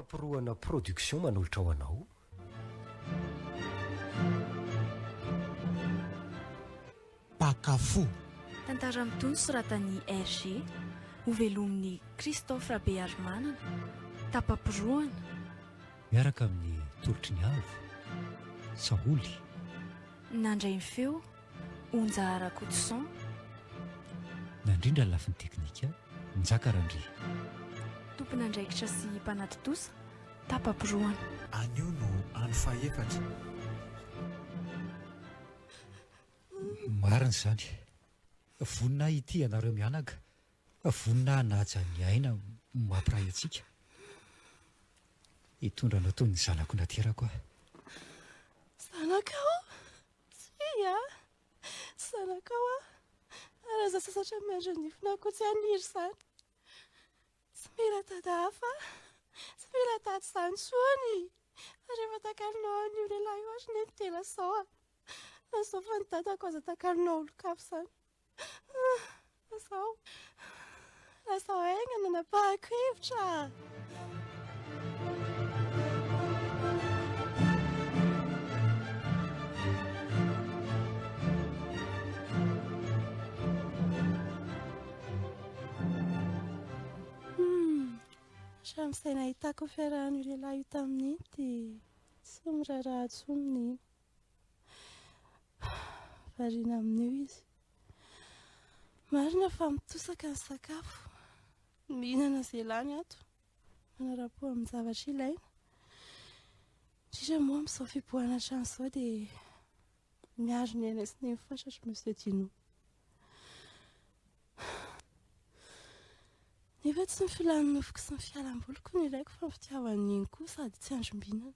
fampiroroana production manolotra ho anao. Pakafo tantara mitony soratany RG hovelomin'ny Christophe Rabearmanana tapapiroana miaraka amin'ny tolotry ny avo Saoly nandray ny feo Onjahara Koutson nandrindra ny lafin'ny teknika Njakarandry tompona andraikitra sy mpanaty tosa tapapiroana anio no any fahefatra marina izany vonina ity anareo mianaka vonina nahaja ny aina mampiray antsika hitondra anao toy ny zanako naterako a zanakao sia zanakao a araza sasatra miandranifina ko tsy aniry zany tsy mila tada hafa tsy mila tady zany soany fa rehefa takalinao an'io lehilahy io ary neny tena sao a nazao fa ny dadako aza takalinao olon-kafo zany azao lazao aigna nanapahako hevitra Amin'izay nahitako fiarahan'io lehilahy io tamin'iny dia tsy miraharaha intsony n'iny. Variana amin'io izy. Marina fa mitosaka ny sakafo. Mihinana izay lany ato. Manara-po amin'ny zavatra ilaina. Indrindra moa amin'izao fiboahana trano izao dia miaro ny aina sy ny fatratra Monsieur Dino. Nefa tsy ny filan'ny nofoko sy ny fialam-boloko ny ilaiko fa ny fitiavan'iny koa sady tsy andrombinana.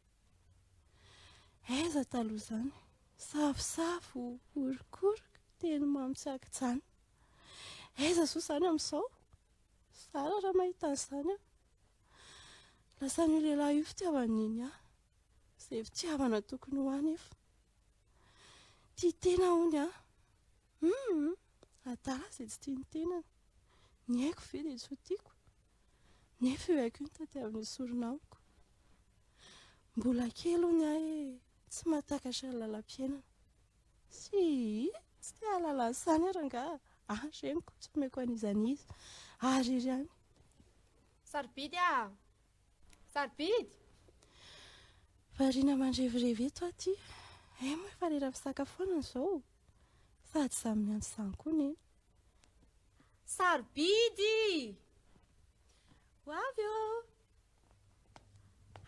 Aiza taloha izany, safosafo, orokoroka, teny mamy tsy akijana. Aiza soa izany amin'izao? Zara raha mahita an'izany aho. Lasa ny lehilahy io fitiavan'iny aho. Izay fitiavana tokony ho any efa. Tia tena hony aho. Adala izay tsy tia ny tenany. Ny haiko ve dia tsy ho tiako. Nefa eo haiko ny tadiavin'ny sorona amiko. Mbola kely hony aho tsy mahatakatra ny lalam-piainana. Tsy tia halala an'izany ary angaha. Reniko tsy omeko an'izanizy. Ary ihany. Sarobidy a! Sarobidy! Variana mandrevirevy eto aty. Moa efa lera fisakafoanana izao. Sady samy miantso izany koa neny. Sarobidy! Ho avy eo!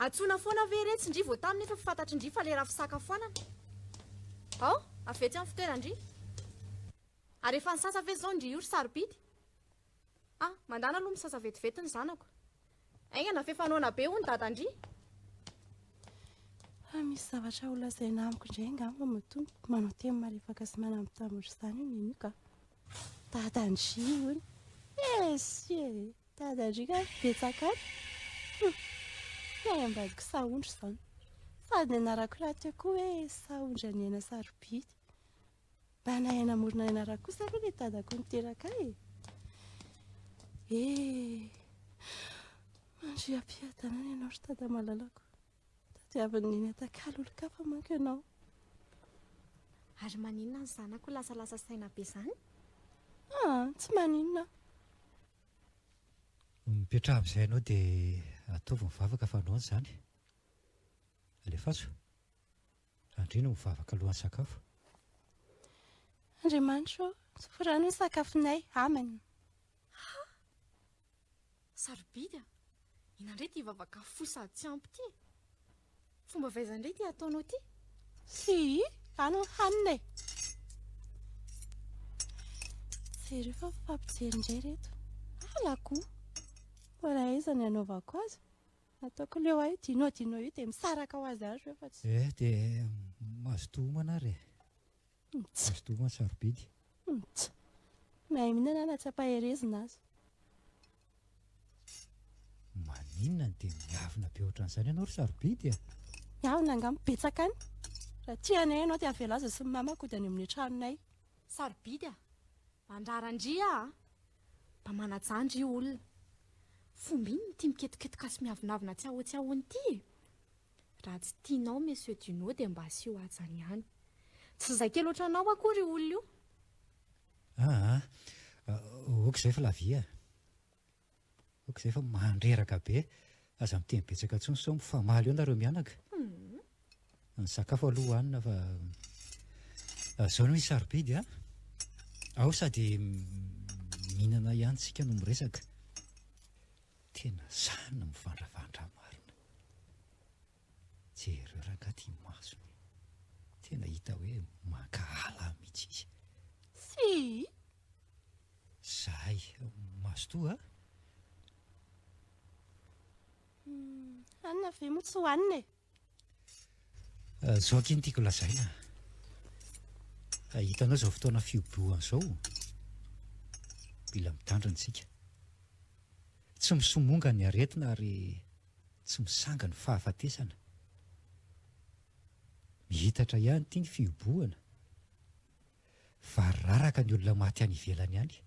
Antsoina foana ve ireny tsy ndry vao taminy nefa fantatry ndry fa lera fisakafoanana. Ao, avetsy amin'ny fitoerandry. Ary efa ny sasa ve izao ndry io ry Sarobidy? Mandana aloha misasa vetivety ny zanako. Aingana fefanoana be hono dadandry. Misy zavatra ho lazaina amiko indray angamba matompo. Manao teny marefaka sy manambitambotra izany io neny ka. Dadandry hono. Dadandry ka betsaka any. Ambadiko sahondro izany. Sady ny anarako raha teo koa hoe sahondra ny aina Sarobidy. Mba nahay namorona ny anarako kosa aloha ilay dadako niteraka mandriam-piadanana ianao ry dada malalako. Tadiavin'iny atakalo olon-kafa manko ianao. Ary maninona ny zanako lasa saina be izany? Tsy maninona. mipetraha amin'izay ianao dia ataovy mivavaka fa anao an'izany. Alefaso andrina mivavaka alohan'ny sakafo. Andriamanitra tsy forano ny sakafonay amana. Sarobidy a! Inandray ty hivavaka fo sady tsy ampy ty. Fomba vaizandray ty ataonao ty? Si, ano ny hanina e. Jereo fa fampijery indray reto. Alako. Mbola aiza ny anaovako azy. Ataoko leo ahy dinao io dia misaraka ho azy ary fa tsy. Dia mazotoa homana ary. Mazotoa homana Sarobidy. Mahay mihinana na tsy ampaherezina azy. Maninona dia miavina be ohatran'izany ianao ry Sarobidy a. Miavina angamba betsaka any. Raha tianay ianao dia avela azy sy ny mamako dia any amin'ny tranonay. Sarobidy a! Mandrarandria a! Mba manajandry io olona. fomba iny tia miketiketaka sy miavinavina tsy ahoany ity. Raha tsy tianao monsieur Duno dia mba asio ajany ihany. Tsy zakay loatra anao akory io olona io. Oka izay fa lavia. Oka izay fa mandreraka be. Aza miteny betsaka intsony sao mifamaly eo nareo mianaka. Ny sakafo aloha hanina fa izao no isarobidy ao sady mihinana ihany tsika no miresaka. Tena zany no mivandravandra marina. Jereo rangaty masony. Tena hita hoe mankahala mihitsy izy. Sy Zahay mazotoa anina ve moa tsy hohanina zao aky ny tiako lazaina. Hitanao izao fotoana fiobohan izao, mila mitandrina isika. Tsy misomonga ny aretina ary tsy misanga ny fahafatesana. Mihitatra ihany ity ny fiobohana. Vararaka ny olona maty any ivelany any.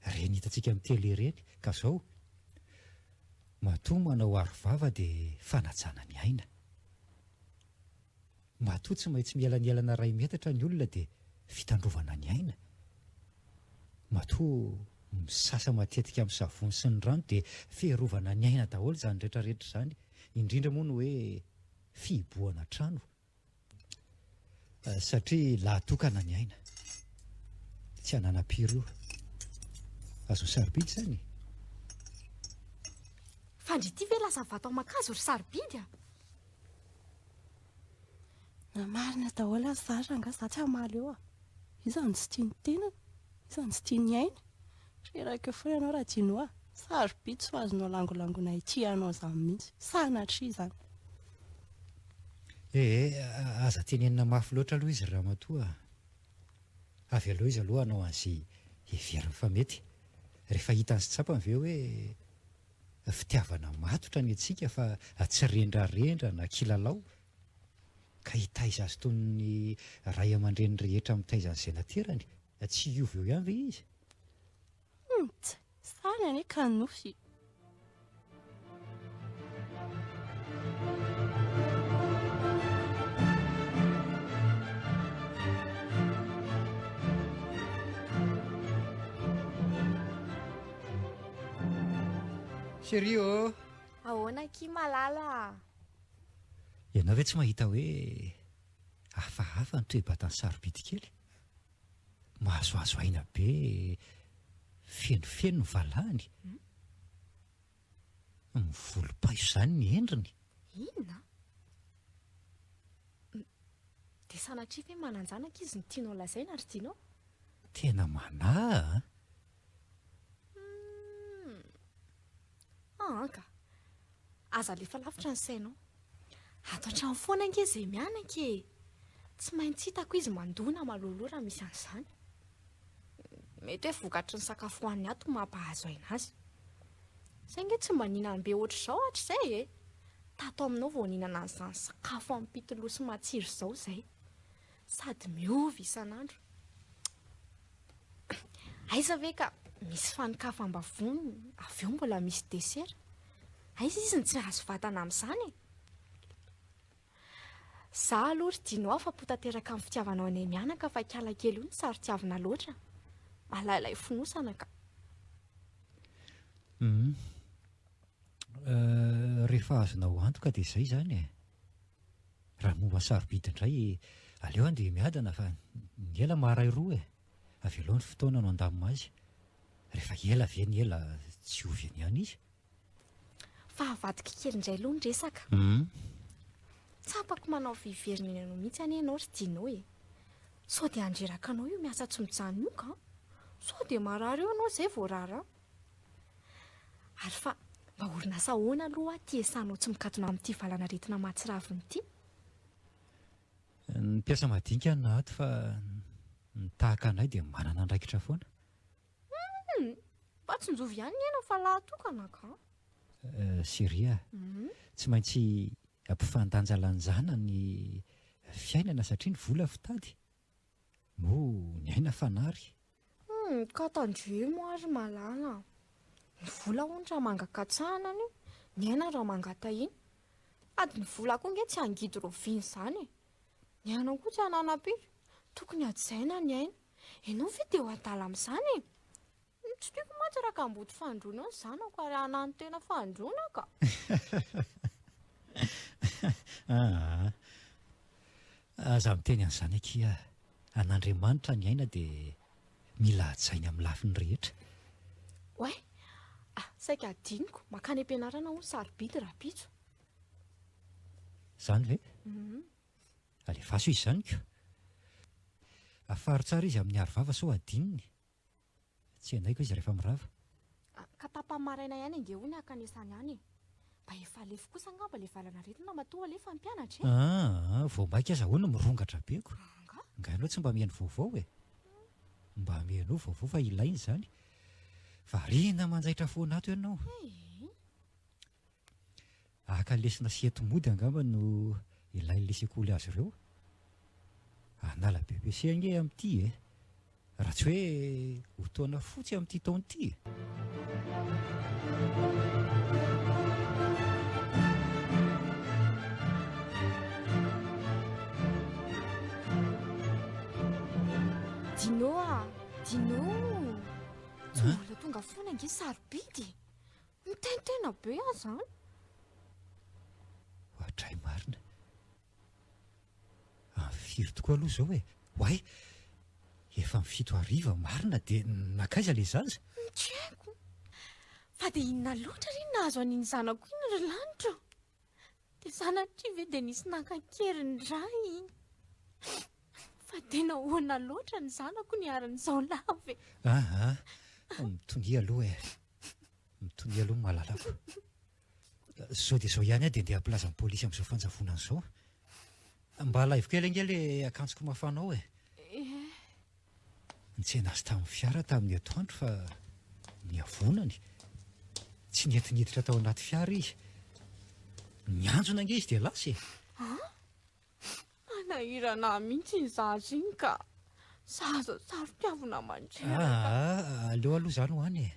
Reny hitantsika amin'ny tele ireny. Ka izao matoa manao arovava dia fanajana ny aina. Matoa tsy maintsy mielanyelana ray metatra ny olona dia fitandrovana ny aina. Matoa misasa matetika amin'ny savony sy ny rano dia fiarovana ny aina daholo izany rehetrarehetra izany. Indrindra moa no hoe fihibohana trano. Satria lahatokana ny aina. Tsy hananam-piry io. Azo sarobidy izany. Fandrity ve lasa vatao makazo ry sarobidy na marina daholo azy zary ranga za tsy hamaly eo izany tsy tia ny tenana, izany tsy tia ny aina. Reraka eo foana ianao raha Dino sarobidy tsy ho azonao langolangona ity anao izany mihitsy. Sanatria izany. Aza tenenina mafy loatra aloha izy raha matoa. Avy aloha izy aloha hanao an'izay heveriny fa mety. Rehefa hitany sy tsapany ve hoe fitiavana matotra ny antsika fa tsy rendrarendra na kilalao. Ka hitaiza azy toy ny ray aman-dreny rehetra mitaiza an'izay naterany. Tsy hiova eo ihany ve izy? Sany ane ka nofy. Serio? ahoana ki malala. Ianao ve tsy mahita hoe hafahafa ny toe-batan'ny sarobidy kely? Mahazoazo aina be, fenofeno ny valahany. Mivolom-paiso izany ny endriny. Inona? Dia sanatria ve mananjanaka izy ny tianao lazaina ry tianao? Tena manahy Ka aza alefa lavitra ny sainao. Ato an-trano foana ange izay mianaka e. Tsy maintsy hitako izy mandona maloloha raha misy an'izany. Mety hoe vokatry ny sakafo hohaniny ato mampahazo aina azy. Izay nge tsy mba nihinany be ohatr'izao hatr'izay e. Tato aminao vao nihinana an'izany sakafo amin'ny pitoloha sy matsiro izao izay. Sady miova isan'andro. Aiza ve ka misy fanikafam-bavony, avy eo mbola misy desera. Aiza izy ny tsy azo vatana amin'izany e. Za aloha ry Dino afa-potanteraka amin'ny fitiavanao any mianaka fa kiala kely io ny saro-tiavina loatra. Malailay fonosana ka. Rehefa azonao antoka dia izay izany e. Raha momba sarobidy indray, aleo andeha miadana fa ny ela maharay roa e. Avy aloha ny fotoana no andamina azy. Rehefa ela ve ny ela tsy ovy any ihany izy. Fa havadika kely indray aloha ny resaka. Tsapako manao fiverina eny anao mihitsy any ianao ry Dino e. Sao dia andreraka anao io miasa tsy mijanona io ka. Sao dia marary eo anao izay voarara. Ary fa mba orinasa ahoana aloha tiesanao tsy mikatona amin'ity valana retina matsiraviny ity? Ny mpiasa madinika ny ato fa ny tahaka anay dia manana andraikitra foana. Mba tsy njovy ihany ny aina fa lahatokana ka. Seria, tsy maintsy ampifandanjalanjana ny fiainana satria ny vola fitady. Moa ny aina fanary. Ka tandremo ary malala. Ny vola ontra mangakatsahana io, ny aina raha mangatahina. Ady ny vola koa nge tsy angidy roviny izany. Ny aina koa tsy ananam-piro, tokony ajaina ny aina. Ianao ve dia ho adala amin'izany e? Tsy tiako mantsy raha ka mboty fandroana eo ny zanako ary hanano tena fandroana ka. Aza miteny an'izany akia an'Andriamanitra ny aina dia mila hajaina amin'ny lafiny rehetra. Oay, saika adiniko, makany am-pianarana ho sarobidy rapitso. Izany ve? Alefaso izy izany ka. Afary tsara izy amin'ny arovava sao adininy. Tsy handaiko izy rehefa mirava. Ka tapa-maraina ihany ange hoy ny akanesany ihany. Mba efa alefo kosa angamba ilay valana retina matoa alefa mpianatra e. Vao maika aza hono mirongatra beko. Anga? Nga ianao tsy mba mihaino vaovao e. Mba mihaino vaovao fa ilainy izany. Variana manjaitra foana ato ianao. Aka lesina sy enti-mody angamba no ilain'ilay sekoly azy ireo. Anala BEPC ange amin'ity e. Raha tsy hoe ho taona fotsy amin'ity taon'ity. Dino! Tsy mbola tonga foana ange sarobidy. Mitentena be aho izany. Ohatray marina. Firy tokoa aloha izao e. Hoay, efa mifito hariva marina dia nakaiza ilay zaza? Tsy haiko. Fa dia inona loatra ry nahazo an'iny zanako iny ry lanitra. Dia sanatria ve dia nisy nankan-keriny iray. Fa tena hoana loatra ny zanako niaran'izao lava e. Mitony aloha e. Mitony aloha ny mahalalako. Zao dia zao ihany dia andeha hampilaza ny polisy amin'izao fanjavona an'izao. Mba alaivo kely ange ilay akanjoko mafanao e. Nitsena azy tamin'ny fiara tamin'ny atoandro fa niavonany. Tsy nientiniditra tao anaty fiara izy. Nianjona ange izy dia lasa e. Anahirana mihitsy ny zaza iny ka. Zaza sarom-piavina aman-dreny. Aleo aloha izany ho any e.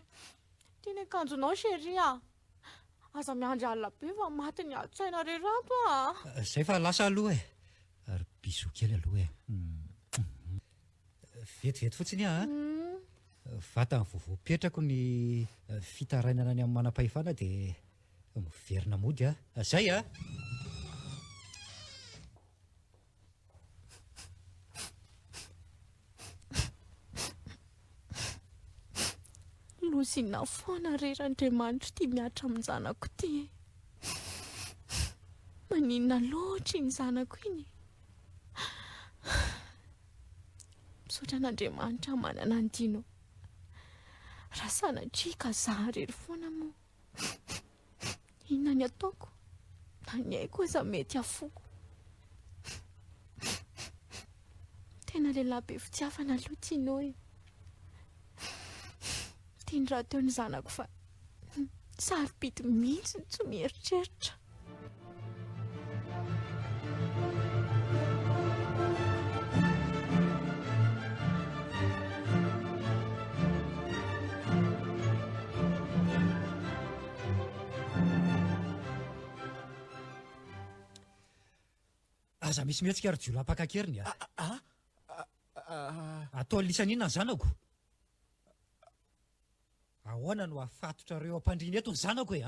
Tiany akanjonao chérie a. Aza miandry alina be fa maty ny atsaina rerato a. Izay fa lasa aloha e. Ary bisou kely aloha e. Vetivety fotsiny a. Vatany voavoapetrako ny fitarainana ny amin'ny manam-pahefana dia miverina mody a. Zay a. Lozina foana reran'Andriamanitra tia miatra amin'ny zanako ity. Maninona loatra iny zanako iny. Misaotra an'Andriamanitra manana ny Dino. Raha sanatria ka zaho irery foana moa. Inona ny ataoko? Na ny aiko aza mety afoko. Tena lehilahy be fitiavana aloha Dino e. Tiany raha teo ny zanako fa sarobidy mihitsy tsy mieritreritra. Aza misy mihetsika ary jiolahy mpakakeriny a. Atao lisan'inona ny zanako? Ahoana no afatotrareo ampandriana eto ny zanako e,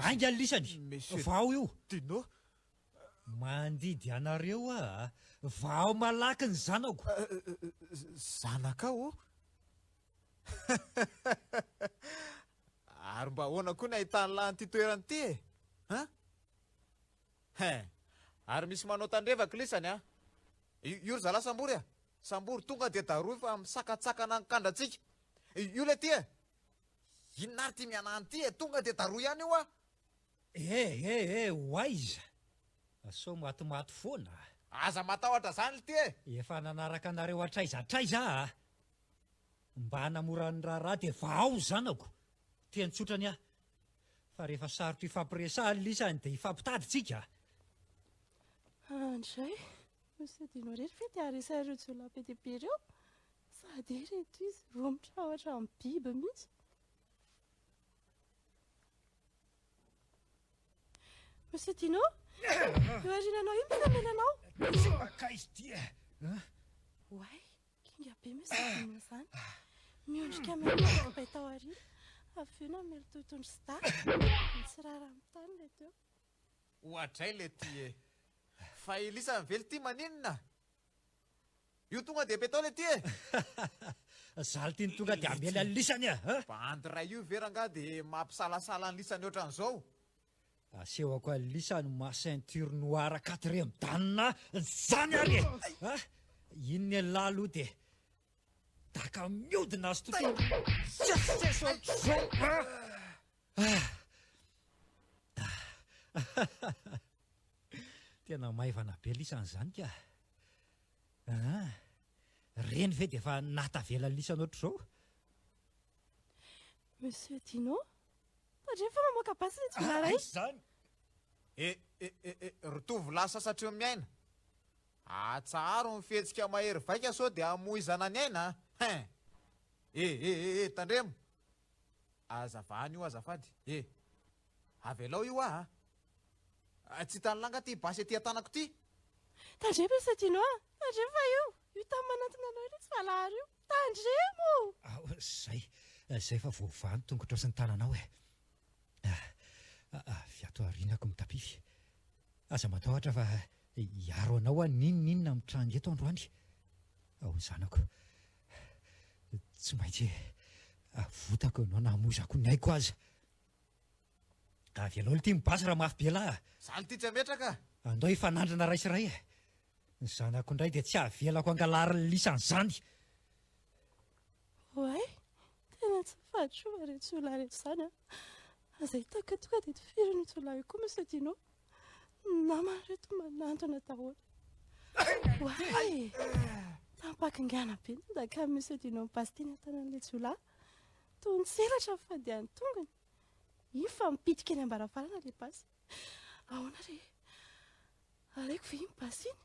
Ainga ny lisany. Vao io. Dino? Mandidy anareo a. Vao malaky ny zanako. Zanaka o? Ary mba ahoana koa ny ahitany lahy ty toerany ty e? Ary misy manao tandrevaka lisany a. Io ry zalahy Sambory a. Sambory tonga dia daroy fa misakatsakana ankandratsika. Io le ty e. Inona ary ty mianany ty e. Tonga dia daroy ihany io a. Hoaiza. Sao matimaty foana. Aza matahotra zany le ty e. Efa nanaraka anareo atraiza a. Mba hanamorany raharaha dia vao ny zanako. Teny tsotrany a. Fa rehefa sarotra ifampiresahany lisany dia ifampitaditsika. Andray, Monsieur Dino rery ve dia aresy ireo jiolahy be dia be ireo? Sady reto izy, vao mitrahotra amin'ny biby mihitsy. Monsieur Tino, io arinanao io milamelanao. Makaizy ty e. Oay, kinga be Monsieur Tino izany. Miondrika miaraka tao aoriana. Avy eo namely tohitondry sy taka. Mitsirara amin'ny tany ilay teo. Ohatray le ty e. Fa Elisa mively ty maninona? Io tonga de be tao le ty e. Zaly tiany tonga de amely an'lisany a. Bandy ray io veranga de mampisalasala ny lisany ohatran'izao. Asehoko alisany ma ceinture noire 4e danina zany ary e. Iny ny lalo de taka miodina azy tontolo. Tena maivana be lisany zany ka. Reny ve de efa natavela lisany ohatr'izao? Monsieur Tino, rehefa mamoaka basy ny tsolaray. Zany. Ritovy lasa satria miaina. Atsaharo mifetsika mahery vaika sao de amoizana ny aina. Tandremo. Azavany io azafady. Avelao io ah. Tsy tanilanga ty basy ty atanako ty. Tandremo Monsieur Tino, tandremo fa io. Io tamin'ny manantona anao io tsy valahary io. Tandremo! Zay fa voavany tongotra sy ny tananao e. Fiato arinako mitapify. Aza matahotra fa hiaro anao ninona mitranga eto androany. Ao zanako. Tsy maintsy avotako anao namozako ny aiko aza. Avy anao le ty mibasy raha mafy be lahy. Zaly ty tsy ametraka. Andao hifanandrina raisiray e. Ny zanako indray de tsy avelako angalary lisany zany. Oay, tena tsy fahatroa reto sola reto izany a. Aza hitako tonga dia tifiriny sola io koa Monsieur Tino. Namana reto manantona daholo. Oay, tampakingana be nodaka Monsieur Tino mibasy teny an-tanan'ilay sola. Toy ny selatra fadiany tongony. Iny fa mipitika eny ambaravarana ilay basy. Ahoana re? Alaiko ve iny basy iny?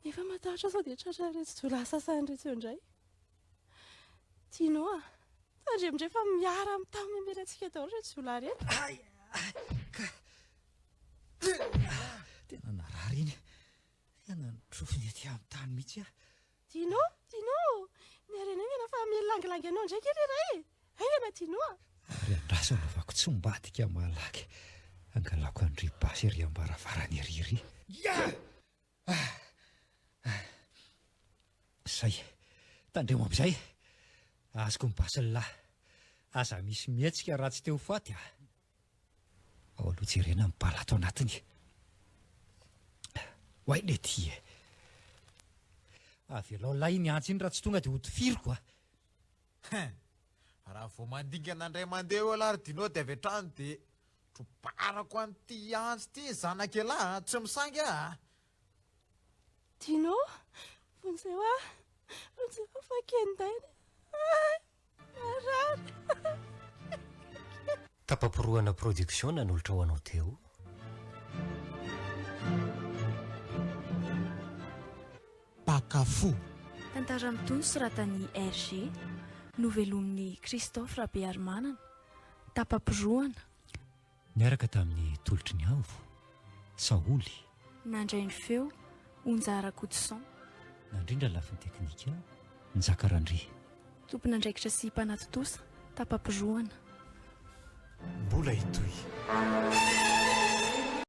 Nefa matahotra sao dia tratra reto sola sasany reto eo indray. Tino a, tandremondrefa miara amin'ny tamy mimelantsika daholo reto sola reto. Tena narary iny. Tena nitrofiny aty amin'ny tany mihitsy a. Tino, ny arena iny fa milangilangy anao ndraiky ry ray. Aingana Tino a. Ary andrasa novako tsy mbadika malaky. Angalako andry basy ery ambaravarany ery. Zay, tandremo amin'izay. Azoko mibasy lahy. Aza misy mihetsika raha tsy teo faty a. Ao aloha jerena mibala ato anatiny. Hoay le ty e. Avelao lahy iny antsy iny raha tsy tonga dia hotifiriko a. Raha vao mandingana andray mandeha eo alary dinao dia avy hatrany dia troparako an'ity antsy ty zanakelahy tsy misangy a. Tino, vonjeo a. Vonjeo fa kendaina. Marary. Tapaporoana production nanolotra ho anao teo. Pakafo. Tantara mitony soratany RG, novelomin'ny Christophe Rabearmanana, tapapiroana. Niaraka tamin'ny tolotry ny avo, Saoly. Nandray ny feo, Onjara Kodson. Nandrindra lafin'ny teknika, Njakarandry. Tompon'andraikitra sy mpanatitosa, tapapiroana. Mbola hitohy.